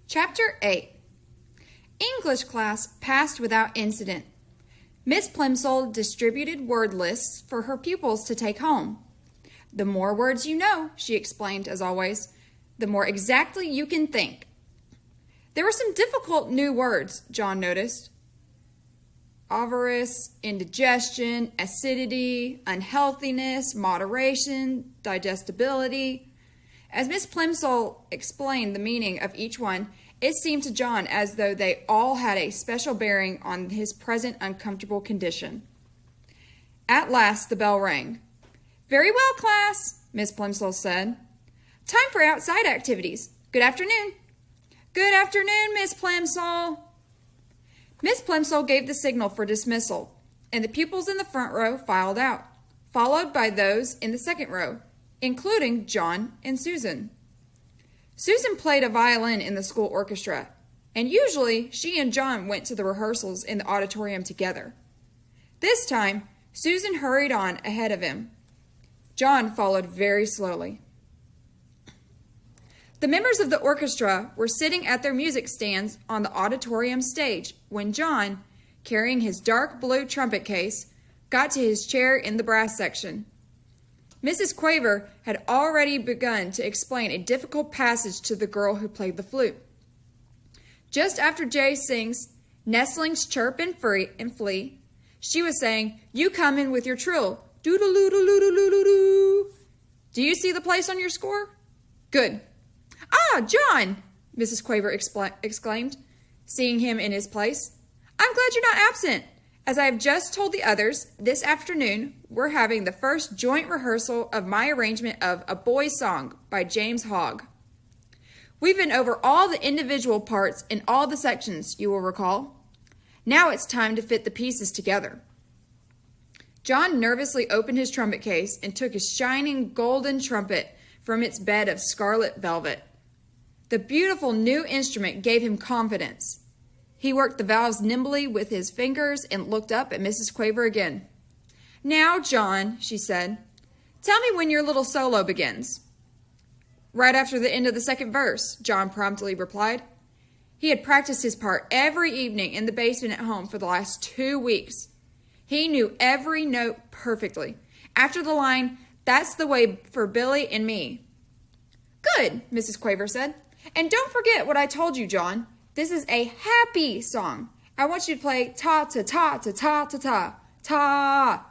Chapter 8. English class passed without incident. Miss Plimsoll distributed word lists for her pupils to take home. The more words you know, she explained as always, the more exactly you can think. There were some difficult new words, John noticed. Avarice, indigestion, acidity, unhealthiness, moderation, digestibility. As Miss Plimsoll explained the meaning of each one, it seemed to John as though they all had a special bearing on his present uncomfortable condition. At last the bell rang. "Very well, class," Miss Plimsoll said. "Time for outside activities. Good afternoon." "Good afternoon, Miss Plimsoll." Miss Plimsoll gave the signal for dismissal, and the pupils in the front row filed out, followed by those in the second row, including John and Susan. Susan played a violin in the school orchestra, and usually she and John went to the rehearsals in the auditorium together. This time, Susan hurried on ahead of him. John followed very slowly. The members of the orchestra were sitting at their music stands on the auditorium stage when John, carrying his dark blue trumpet case, got to his chair in the brass section. Mrs. Quaver had already begun to explain a difficult passage to the girl who played the flute. Just after Jay sings, "Nestlings chirp and flee," she was saying, "You come in with your trill, doodle-oo-doo-doo-doo-doo-doo." "Do you see the place on your score?" "Good." "Ah, John!" Mrs. Quaver exclaimed, seeing him in his place. "I'm glad you're not absent. As I have just told the others, this afternoon we're having the first joint rehearsal of my arrangement of A Boy's Song by James Hogg. We've been over all the individual parts in all the sections, you will recall. Now it's time to fit the pieces together." John nervously opened his trumpet case and took his shining golden trumpet from its bed of scarlet velvet. The beautiful new instrument gave him confidence. He worked the valves nimbly with his fingers and looked up at Mrs. Quaver again. "Now, John," she said, "tell me when your little solo begins." "Right after the end of the second verse," John promptly replied. He had practiced his part every evening in the basement at home for the last 2 weeks. He knew every note perfectly. After the line, "That's the way for Billy and me." "Good," Mrs. Quaver said. "And don't forget what I told you, John. This is a happy song. I want you to play ta-ta-ta-ta-ta-ta-ta, ta,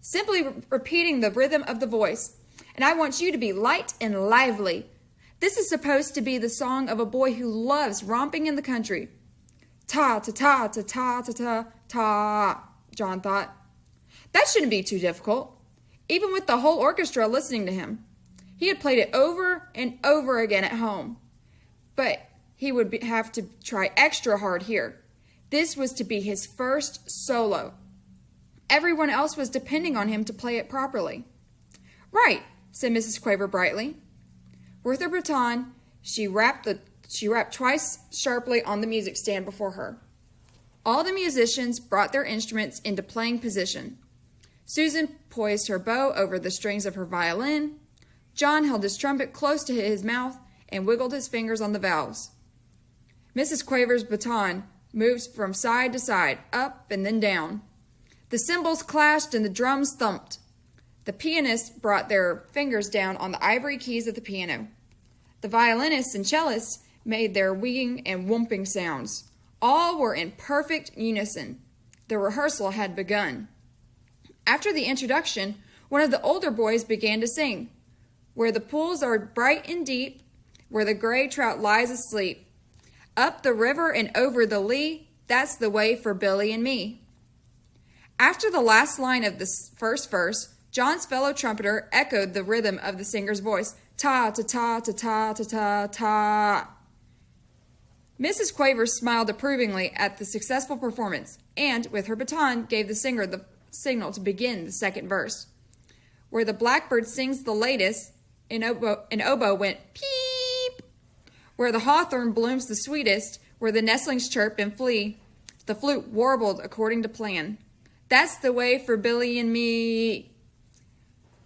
simply repeating the rhythm of the voice. And I want you to be light and lively. This is supposed to be the song of a boy who loves romping in the country." Ta-ta-ta-ta-ta-ta-ta, John thought. That shouldn't be too difficult, even with the whole orchestra listening to him. He had played it over and over again at home. But he would have to try extra hard here. This was to be his first solo. Everyone else was depending on him to play it properly. "Right," said Mrs. Quaver brightly. With her baton, she rapped twice sharply on the music stand before her. All the musicians brought their instruments into playing position. Susan poised her bow over the strings of her violin. John held his trumpet close to his mouth and wiggled his fingers on the valves. Mrs. Quaver's baton moved from side to side, up and then down. The cymbals clashed and the drums thumped. The pianists brought their fingers down on the ivory keys of the piano. The violinists and cellists made their wheeing and whooping sounds. All were in perfect unison. The rehearsal had begun. After the introduction, one of the older boys began to sing, "Where the pools are bright and deep, where the gray trout lies asleep. Up the river and over the lea, that's the way for Billy and me." After the last line of the first verse, John's fellow trumpeter echoed the rhythm of the singer's voice, ta-ta-ta-ta-ta-ta-ta. Mrs. Quaver smiled approvingly at the successful performance and, with her baton, gave the singer the signal to begin the second verse. Where the blackbird sings the latest, an oboe went peep. Where the hawthorn blooms the sweetest, where the nestlings chirp and flee, the flute warbled according to plan. That's the way for Billy and me.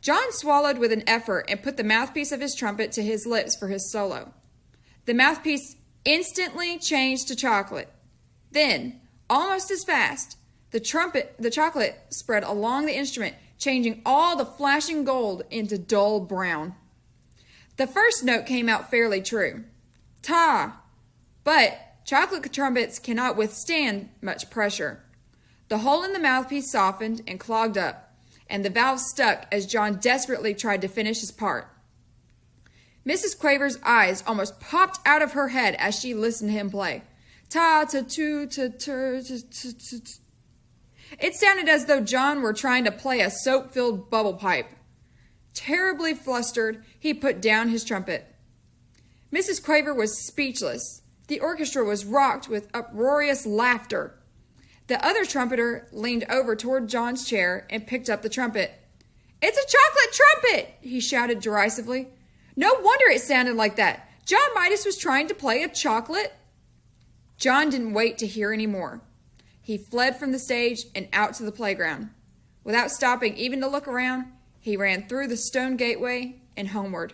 John swallowed with an effort and put the mouthpiece of his trumpet to his lips for his solo. The mouthpiece instantly changed to chocolate. Then, almost as fast, the chocolate spread along the instrument, changing all the flashing gold into dull brown. The first note came out fairly true. Ta! But chocolate trumpets cannot withstand much pressure. The hole in the mouthpiece softened and clogged up, and the valve stuck as John desperately tried to finish his part. Mrs. Quaver's eyes almost popped out of her head as she listened to him play. Ta ta tu ta ta ta ta. It sounded as though John were trying to play a soap-filled bubble pipe. Terribly flustered, he put down his trumpet. Mrs. Quaver was speechless. The orchestra was rocked with uproarious laughter. The other trumpeter leaned over toward John's chair and picked up the trumpet. "It's a chocolate trumpet!" he shouted derisively. "No wonder it sounded like that. John Midas was trying to play a chocolate." John didn't wait to hear any more. He fled from the stage and out to the playground. Without stopping even to look around, he ran through the stone gateway and homeward.